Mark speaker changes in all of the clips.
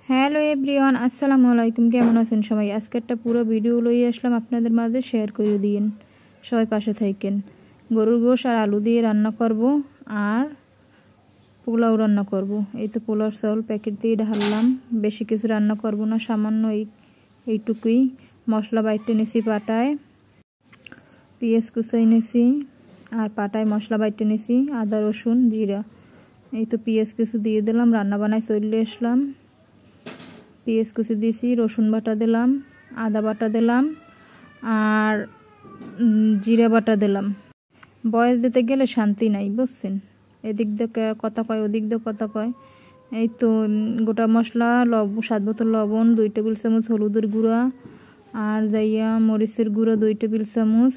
Speaker 1: Hello everyone, আসসালামু আলাইকুম। কেমন আছেন সবাই? আজকে একটা পুরো ভিডিও লইয়ে আসলাম আপনাদের মাঝে, শেয়ার করে দিন। সবাই পাশে থাকেন। গরুর গোশ আর আলু দিয়ে রান্না করব, আর পোলাও রান্না করব। এই তো পোলাওর চাউল প্যাকেট দিয়ে ঢাললাম। বেশি কিছু রান্না করব না, সামান্য এইটুকুই। মশলা বাইটে নিছি পাটায়, পেঁয়াজ কুচাই নিছি, আর পাটায় মশলা বাইটে নিছি, আদা রসুন জিরা। এই তো পেঁয়াজ কিছু দিয়ে দিলাম, রান্না বানায় চলে আসলাম। পেঁয়াজ কুচি দিয়েছি, রসুন বাটা দিলাম, আদা বাটা দিলাম, আর জিরা বাটা দিলাম। বয়স দিতে গেলে শান্তি নাই, বুঝছেন? এদিক দিয়ে কথা কয়, ওদিক দিয়ে কথা কয়। এই তো গোটা মশলা, স্বাদ মতো লবণ, 2 টেবিল চামচ হলুদের গুঁড়া, আর যাইয়া মরিচের গুঁড়া 2 টেবিল চামচ,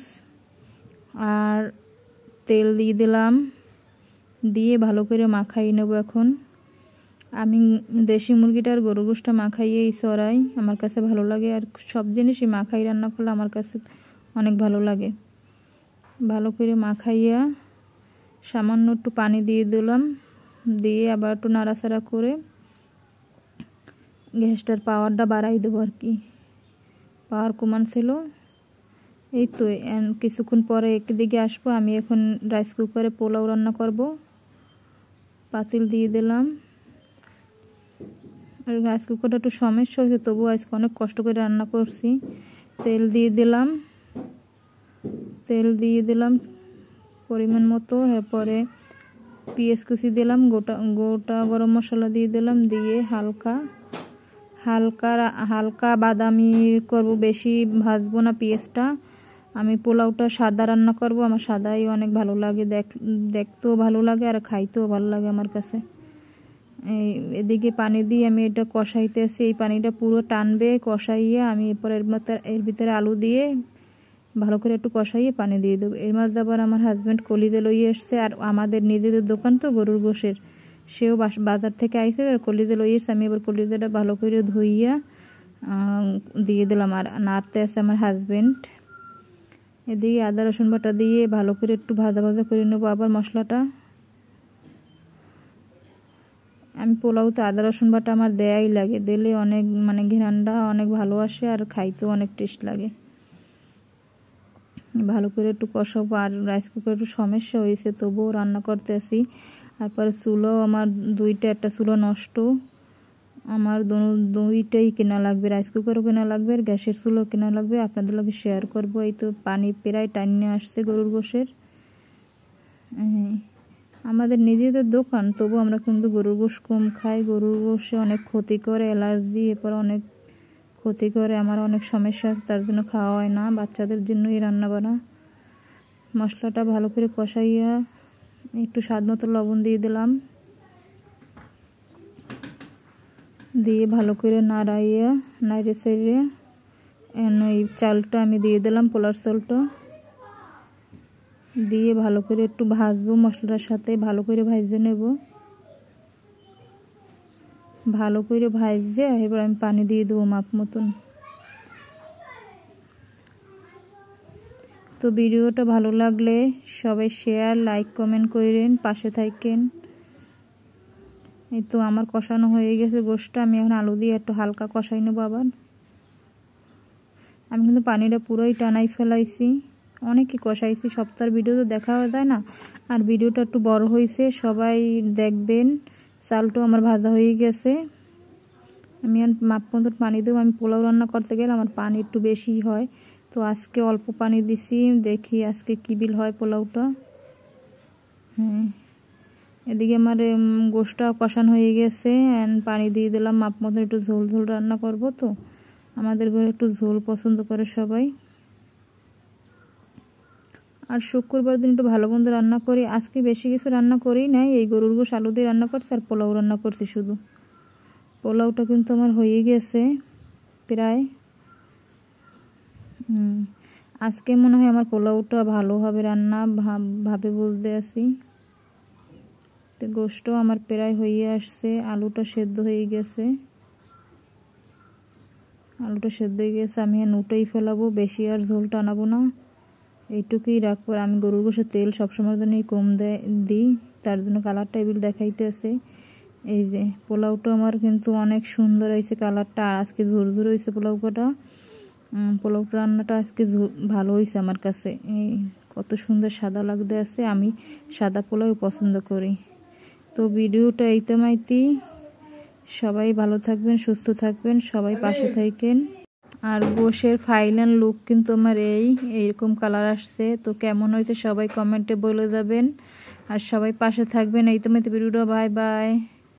Speaker 1: আর তেল দিয়ে দিলাম। দিয়ে ভালো করে মাখাই নেব। এখন আমি দেশি মুরগিটার গরু গোশটা মাখাইয়েই চড়াই, আমার কাছে ভালো লাগে। আর সব জিনিসই মাখাই রান্না করলে আমার কাছে অনেক ভালো লাগে। ভালো করে মাখাইয়া সামান্য একটু পানি দিয়ে দিলাম, দিয়ে আবার একটু নাড়াচাড়া করে গ্যাসটার পাওয়ারটা বাড়াই দেবো আর কি। পাওয়ার কমান ছিল। এই তো কিছুক্ষণ পরে একদিকে আসবো। আমি এখন রাইস কুকারে পোলাও রান্না করব। পাতিল দিয়ে দিলাম। আর রাইস কুকারটা একটু সমস্যা হয়েছে, তবু আজকে অনেক কষ্ট করে রান্না করছি। তেল দিয়ে দিলাম পরিমাণ মতো। এরপরে পেঁয়াজ কুচি দিলাম, গোটা গরম মশলা দিয়ে দিলাম। দিয়ে হালকা বাদামি করব, বেশি ভাজবো না পেঁয়াজটা। আমি পোলাওটা সাদা রান্না করব, আমার সাদাই অনেক ভালো লাগে, দেখতেও ভালো লাগে আর খাইতেও ভালো লাগে আমার কাছে। এদিকে পানি দিয়ে আমি এটা কষাইতেছি। এই পানিটা পুরো টানবে কষাইয়ে। আমি এরপর এর ভিতরে আলু দিয়ে ভালো করে একটু কষাইয়ে পানি দিয়ে দেবো। এর মাঝে আবার আমার হাজব্যান্ড কলিজা লইয়ে এসছে, আর আমাদের নিজেদের দোকান তো গরুর গোশের, সেও বাজার থেকে আইসে আর কলিজা লইয়ে এসছে। আমি এবার কলিজাটা ভালো করে ধুইয়া দিয়ে দিলাম, আর নাড়তে আছে আমার হাজব্যান্ড। এদিকে আদা রসুন বাটা দিয়ে ভালো করে একটু ভাজা করে নেবো আবার মশলাটা। আমি পোলাওতে আদা রসুন বাটা আমার দেয়াই লাগে, দিলে অনেক ঘ্রাণটা অনেক ভালো আসে, আর খাইতেও অনেক টেস্ট লাগে। ভালো করে একটু কষাবো। আর রাইস কুকার একটু সমস্যা হয়েছে, তবুও রান্না করতে আসি। তারপরে চুলো আমার একটা চুলো নষ্ট। আমার দুইটাই কেনা লাগবে, রাইস কুকারও কেনা লাগবে আর গ্যাসের চুলো কেনা লাগবে। আপনাদের লগে শেয়ার করব। এই তো পানি প্রায় টাইনে আসছে গরুর গোশের। আমাদের নিজেদের দোকান, তবু আমরা কিন্তু গরুর গোশ কম খাই। গরুর গোশে অনেক ক্ষতি করে, অ্যালার্জি, এরপর অনেক ক্ষতি করে, আমার অনেক সমস্যা, তার জন্য খাওয়া হয় না। বাচ্চাদের জন্যই রান্না বান্না। মশলাটা ভালো করে কষাইয়া একটু স্বাদ মতো লবণ দিয়ে দিলাম, দিয়ে ভালো করে নাড়ে চেড়ে এই চালটা আমি দিয়ে দিলাম, পোলার চালটা দিয়ে ভালো করে একটু ভাজবো। মশলার সাথে ভালো করে ভাজে নেব। ভালো করে ভাজে এবার আমি পানি দিয়ে দেবো মাপ মতন। তো ভিডিওটা ভালো লাগলে সবাই শেয়ার, লাইক, কমেন্ট করেন, পাশে থাকেন। এই তো আমার কষানো হয়ে গেছে গোশটা। আমি এখন আলু দিয়ে একটু হালকা কষাই নেবো আবার। আমি কিন্তু পানিটা পুরোই টানাই ফেলাইছি, অনেকই কষাইছি। সপ্তাহের ভিডিও তো দেখা যায় না, আর ভিডিওটা একটু বড় হয়েছে, সবাই দেখবেন। চালটাও আমার ভাজা হয়ে গেছে। আমি মাপ মতো পানি দেবো। আমি পোলাও রান্না করতে গেলে আমার পানি একটু বেশি হয়, তো আজকে অল্প পানি দিছি। দেখি আজকে কী বিল হয় পোলাওটা। এদিকে আমার গোশটা কষানো হয়ে গেছে, পানি দিয়ে দিলাম মাপ মতো। একটু ঝোল রান্না করব, তো আমাদের ঘরে একটু ঝোল পছন্দ করে সবাই। আর শুক্রবার দিন একটু ভালো মন্দ রান্না করি। আজকে বেশি কিছু রান্না করি নাই, এই গরুর গোশ আলু দিয়ে রান্না করছি, আর পোলাও রান্না করছি শুধু। পোলাওটা কিন্তু আমার হয়ে গেছে প্রায়। আজকে মনে হয় আমার পোলাওটা ভালো হবে রান্না, ভাবে বলতে আছি। তো গোশটাও আমার প্রায় হয়ে আসছে। আলুটা সেদ্ধ হয়ে গেছে। আমি উঠেই ফেলাবো, বেশি আর ঝোল টানাবো না, এইটুকুই রাখবো। আমি গরুর গোশের তেল সবসময়ের জন্যই কম দিই, তার জন্য কালারটা এবিল দেখাইতে আছে। এই যে পোলাওটা আমার কিন্তু অনেক সুন্দর হয়েছে কালারটা, আর আজকে ঝুরঝুর হয়েছে পোলাওটা। পোলাওটা রান্নাটা আজকে ভালো হয়েছে আমার কাছে। এই কত সুন্দর সাদা লাগতে আছে, আমি সাদা পোলাও পছন্দ করি। তো ভিডিওটা এইতে মাইতি, সবাই ভালো থাকবেন, সুস্থ থাকবেন, সবাই পাশে থাকেন। আর গোশের ফাইনাল লুক কিন্তু আমার এইরকম কালার আসছে। তো কেমন হয়েছে সবাই কমেন্টে বলে যাবেন, আর সবাই পাশে থাকবেন। এই তো ভিডিওটা, বাই বাই।